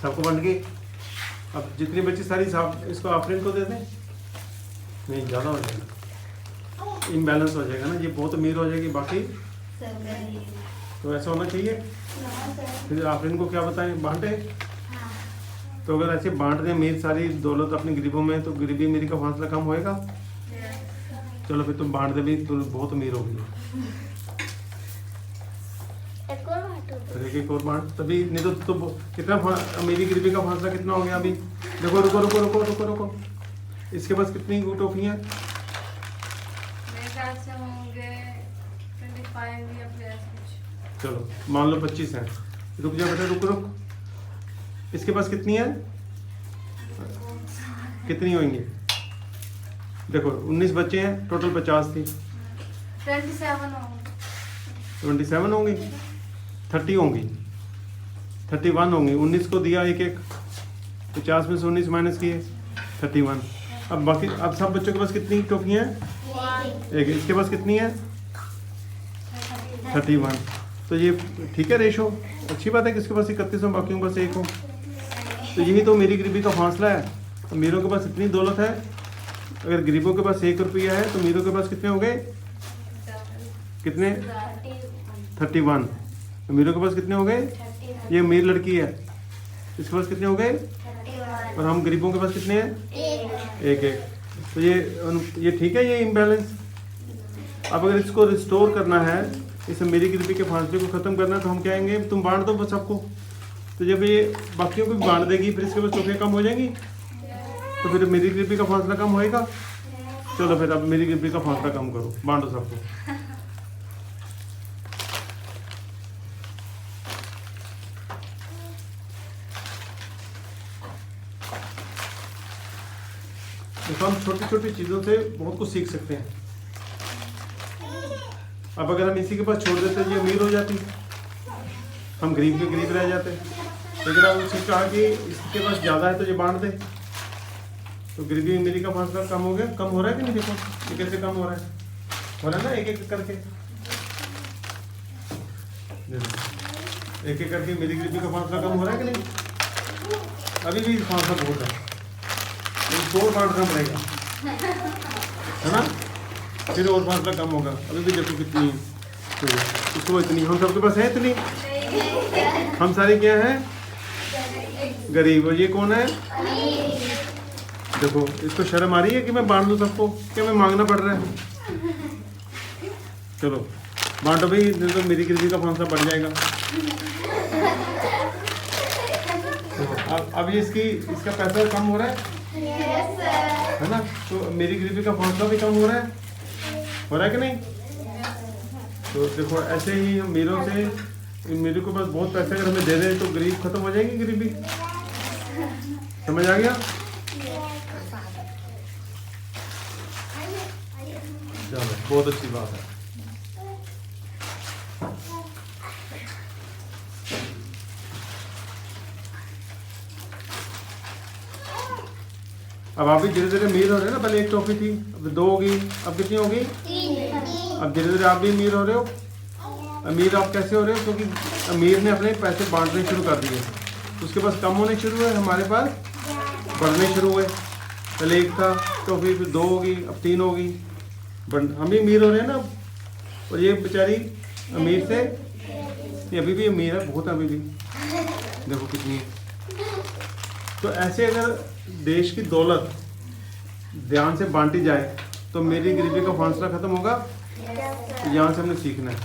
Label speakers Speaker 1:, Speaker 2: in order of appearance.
Speaker 1: सबको बांट के अब जितनी बची सारी साफ इसको आफरीन को दे दें। नहीं ज़्यादा हो जाएगा, इम्बैलेंस हो जाएगा ना, ये बहुत अमीर हो जाएगी बाकी तो ऐसा होना चाहिए। फिर आफरीन को क्या बताएं, बांटे। तो अगर ऐसे बांट दें अमीर सारी दौलत अपनी गरीबों में तो गरीबी अमीरी का फासला कम होएगा। चलो फिर तुम बांट दे भी, तुम बहुत अमीर हो गई। एक और बांट, तभी नहीं तो कितना अमीरी गरीबी का फासला कितना हो गया अभी। देखो रुको रुको रुको रुको रुको, इसके पास कितनी टॉफी हैं? चलो मान लो 25 हैं। रुक जा बेटा, रुक रुक। इसके पास कितनी है, कितनी होंगी? देखो 19 बच्चे हैं, टोटल 50 थी। 27 होंगी, 30 होंगी, 31 होंगी। 19 को दिया एक एक, 50 में से 19 माइनस किए 31। अब बाकी अब सब बच्चों के पास कितनी टॉफियाँ हैं? एक। इसके पास कितनी है? 31। तो ये ठीक है रेशो, अच्छी बात है कि इसके पास 31 हो बाकियों के पास 1 हो। तो यही तो मेरी गरीबी का फासला है। अमीरों के पास इतनी दौलत है, अगर गरीबों के पास 1 रुपया है तो अमीरों के पास कितने हो गए? कितने? 31। अमीरों के पास कितने हो गए? ये अमीर लड़की है, इसके पास कितने हो गए? और हम गरीबों के पास कितने हैं? 1। तो ये ठीक है, ये इम्बैलेंस। अब अगर इसको रिस्टोर करना है, इस अमीरी गरीबी के फासले को ख़त्म करना है, तो हम कहेंगे तुम बांट दो बस सबको। तो जब ये बाकियों को भी बांट देगी फिर इसके पास टॉफियाँ कम हो जाएंगी, तो फिर मेरी गरीबी का फासला कम होएगा। चलो फिर अब मेरी गरीबी का फासला कम करो, बांटो सबको। देखो हम छोटी छोटी चीज़ों से बहुत कुछ सीख सकते हैं। अब अगर हम इसी के पास छोड़ देते ये अमीर हो जाती, हम गरीब के गरीब रह जाते। लेकिन अब उससे कहा कि इसके पास ज़्यादा है तो ये बांट दे, तो गरीबी अमीरी का फासला कम हो गया। कम हो रहा है कि नहीं? देखो ये कैसे कम हो रहा है, हो रहा है ना, एक एक करके मेरी गरीबी का फासला कम हो रहा है कि नहीं? अभी भी फासला बहुत है, तो और बांटना पड़ेगा, है ना? फिर और फासला कम होगा। अभी भी देखो कितनी है, तो इसको इतनी, हम सबके पास है इतनी। हम सारे क्या हैं? गरीब। और ये कौन है? देखो इसको शर्म आ रही है कि मैं बांट दूं सबको, क्या मैं मांगना पड़ रहा है? चलो बांटो भाई, तो मेरी गरीबी का फासला बढ़ जाएगा। अब ये इसका पैसा कम हो रहा है, है ना? तो मेरी गरीबी का फासला भी कम हो रहा है कि नहीं? तो देखो ऐसे ही हम अमीरों से, मेरे को पास बहुत पैसे अगर हमें दे दें तो गरीब खत्म हो जाएगी गरीबी। समझ आ गया? चलो बहुत अच्छी बात है। अब आप भी धीरे धीरे अमीर हो रहे हो ना। पहले 1 टॉफी थी, अब 2 होगी, अब कितनी होगी? 3। अब धीरे धीरे आप भी अमीर हो रहे हो। अमीर आप कैसे हो रहे हो? क्योंकि अमीर ने अपने पैसे बांटने शुरू कर दिए, उसके पास कम होने शुरू हुए, हमारे पास बढ़ने शुरू हुए। पहले 1 था टॉफी, फिर 2 होगी, अब 3 होगी। हम भी अमीर हो रहे हैं ना। और ये बेचारी अमीर से, ये अभी भी अमीर है, बहुत अभी भी, देखो कितनी है। तो ऐसे अगर देश की दौलत ध्यान से बांटी जाए तो मेरी गरीबी का फासला खत्म होगा। यहाँ से हमने सीखना है।